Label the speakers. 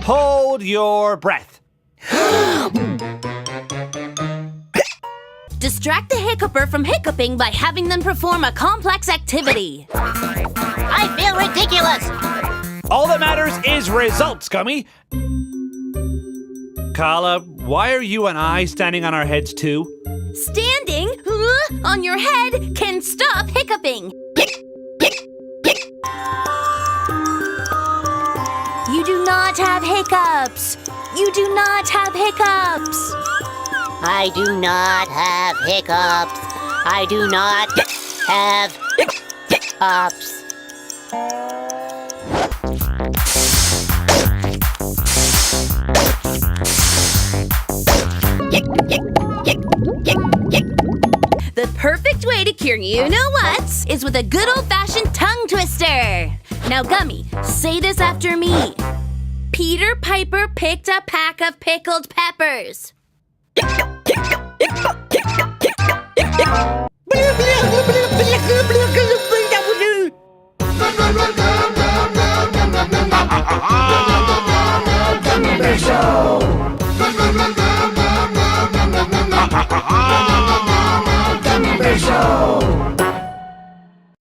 Speaker 1: Hold your breath.
Speaker 2: Distract the hiccuper from hiccuping by having them perform a complex activity.
Speaker 3: I feel ridiculous.
Speaker 1: All that matters is results, Gummy. Kala, why are you and I standing on our heads too?
Speaker 2: Standing on your head can stop hiccuping. You do not have hiccups. You do not have hiccups.
Speaker 3: I do not have hiccups. I do not have hiccups.
Speaker 2: The perfect way to cure you-know-whats is with a good old-fashioned tongue twister. Now, Gummy, say this after me. Peter Piper picked a pack of pickled peppers.